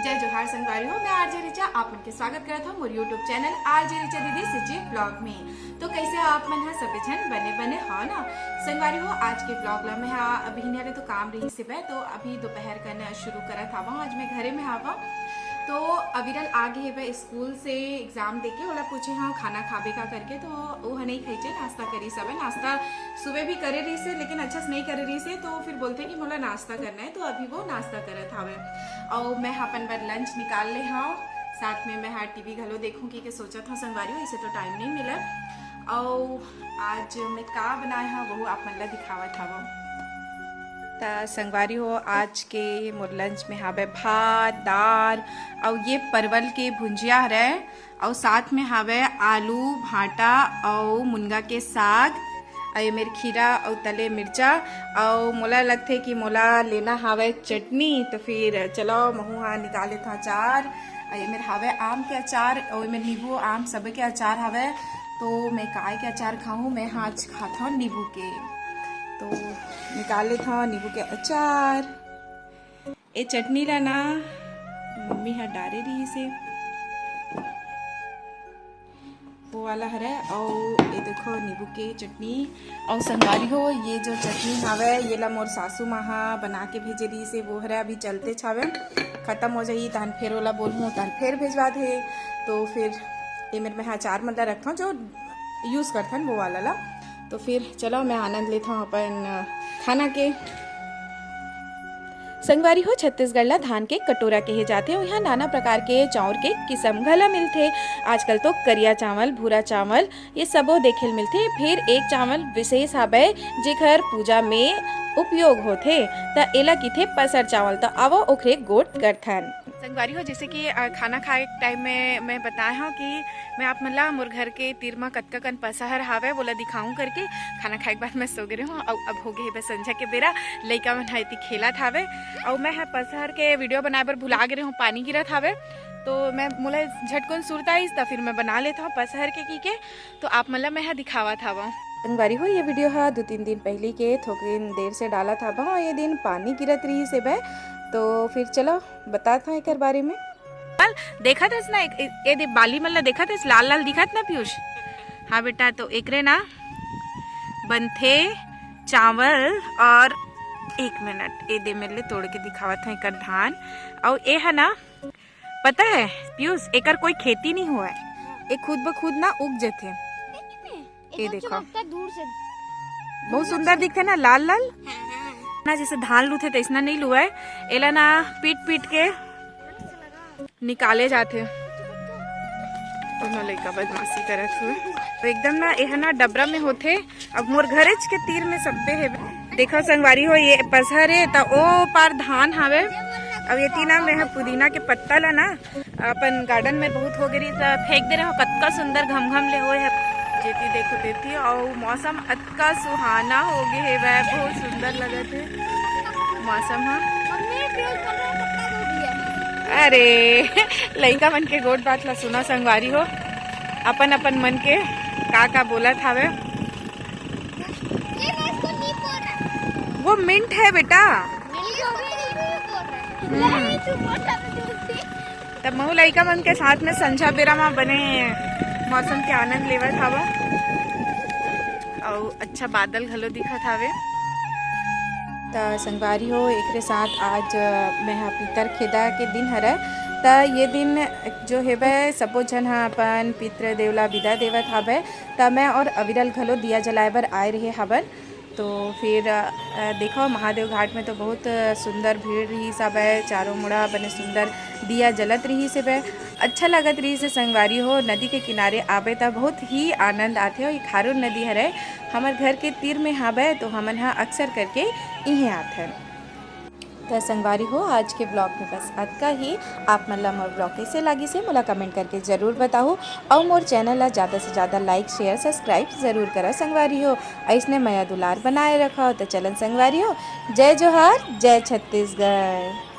जय जोहार संगवारी हो। मैं आरजे रिचा आप मन के स्वागत करत हूँ मोर यूट्यूब चैनल आरजे रिचा दीदी सिची ब्लॉग में। तो कैसे आप मन है सब जन बने बने हो ना संगवारी हो। आज के ब्लॉग ला मैं अभी ने तो काम रही से तो अभी दोपहर करना शुरू करत हवा। आज मैं घरे में हवा तो अविरल आ गए है स्कूल से एग्जाम देके ओला पूछे हाँ खाना खाबे का करके तो वो नहीं खाई चे नाश्ता करी सब नाश्ता सुबह भी करे रही से लेकिन अच्छा से नहीं करे रही से तो फिर बोलते कि मोला नाश्ता करना है तो अभी वो नाश्ता करत हवे और मैं अपन बर लंच निकाल ले हाँ साथ में मैं टीवी घलो देखूंगी कि सोचा था संगवारी इसे तो टाइम नहीं मिला और आज मैं का बनाए हाँ वो आप मन ला दिखावा था वो संगवारी हो। आज के मोर लंच में हावे भात दाल और ये परवल के भुंजिया रहे और साथ में हावे आलू भाटा और मुनगा के साग और मेरे खीरा और तले मिर्चा और मोला लगते कि मोला लेना हावे चटनी तो फिर चलो महू हाँ निकाल लेता अचार और मेरे हावे आम के अचार और मेरे नींबू आम सब के अचार हावे तो मैं काय के अचार खाऊँ मैं हाँ आज खाता हूँ नींबू के तो निकाल लेता हूँ नींबू के अचार। ये चटनी ला ना मम्मी हाँ डाले रही से वो वाला हरे और ये देखो नींबू के चटनी और संगवारी हो ये जो चटनी हावे ये ला मोर सासू माँ बना के भेजे रही से वो हरे अभी चलते छावे खत्म हो जाई तहन फिर वाला बोलूँ तहन फिर भेजवा दे तो फिर ये मेरे में अचार मतलब रखता हूँ जो यूज़ करते हैं वो वाला ला तो फिर चलो मैं आनंद लेता हूँ अपन खाना के। संगवारी हो छत्तीसगढ़ ला धान के कटोरा कहे जाते हैं। यहाँ नाना प्रकार के चाउर के किस्म घला मिलते। आजकल तो करिया चावल भूरा चावल ये सबो देखे मिलते। फिर एक चावल विशेष हावे जेकर पूजा में उपयोग होते त एला किथे पसर चावल तो आवो ओखरे गोट करथन। संगवारी हो जैसे कि खाना खाए टाइम में मैं बताया हूँ कि मैं आप मला मोर घर के तीर में कतका कन पसहर हावे बोला दिखाऊं करके खाना खाए के बाद मैं सो गए हूँ और अब हो गए है संझा के बेरा लइका मन हाइती खेलत हावे और मैं पसहर के वीडियो बनाए बर भुला गए हूँ पानी गिरत हावे तो मैं मोला झटकुन सुरता आइस तो फिर मैं बना लेता हूँ पसहर के की तो आप मला मैं दिखावा था वो संगवारी हो। ये वीडियो 2-3 दिन पहले के थोड़ी देर से डाला था वहाँ ये दिन पानी गिरत रही से बे तो फिर चलो बता था एक बारे में देखा था ना ये बाली मल्ला देखा था लाल लाल दिखा था ना पीयूष। हाँ बेटा तो एकरे ना बनथे चावल और 1 मिनट ये दे मेरे लिए तोड़ के दिखावा था एक धान और ये है ना पता है पीयूष एकर कोई खेती नहीं हुआ है ये खुद ब खुद ना उग जाते। ये देखो दूर से बहुत सुंदर दिखते ना लाल लाल ना जैसे धान लूथे तो ऐसा नहीं लुआ है एला ना पीट पीट के निकाले जाते तो ना लइका बदमाशी करत हुए तो एकदम ना यह ना डबरा में होते। अब मोर घरेच के तीर में सबे है देखो संगवारी हो ये पसहर है तो ओ पार धान हावे अब ये तीना में पुदीना के पत्ता ला ना अपन गार्डन में बहुत हो गई फेंक दे रहे हो कतका सुंदर घमघम ले हो है जेती देखो देती और मौसम अतका सुहाना हो गए है वह बहुत सुंदर लगत है मौसम। हाँ अरे लइका मन के गोट बात ला सुना संगवारी हो अपन अपन मन के का बोला था वे वो मिंट है बेटा तब महू लइका मन के साथ में संझा बेरा में बने मौसम के आनंद लेवत हवा और अच्छा बादल घलो दिखत हवे त संगवारी हो एक साथ आज मैं पितर खेदा के दिन हरे त ये दिन जो हेबे सबो जन अपन पितृ देवला विदा देवत हवे त मैं और अविरल घलो दिया जलाए बर आए रहे हवन तो फिर देखो महादेव घाट में तो बहुत सुंदर भीड़ रही सब है चारों मुड़ा बने सुंदर दिया जलत रही से बे अच्छा लगत रही से संगवारी हो। नदी के किनारे आबे तो बहुत ही आनंद आते हो। ये खारून नदी हरे हमार घर के तीर में हावे तो हमन हाँ अक्सर करके यहीं आते हैं। तो संगवारी हो आज के ब्लॉग में बस अतका ही आप मतलब मोर ब्लॉग कैसे लगी से मोला कमेंट करके ज़रूर बताओ और मोर चैनल ला ज़्यादा से ज़्यादा लाइक शेयर सब्सक्राइब ज़रूर करा संगवारी हो। ऐसने मया दुलार बनाए रखा हो तो चलन संगवारी हो। जय जोहार जय छत्तीसगढ़।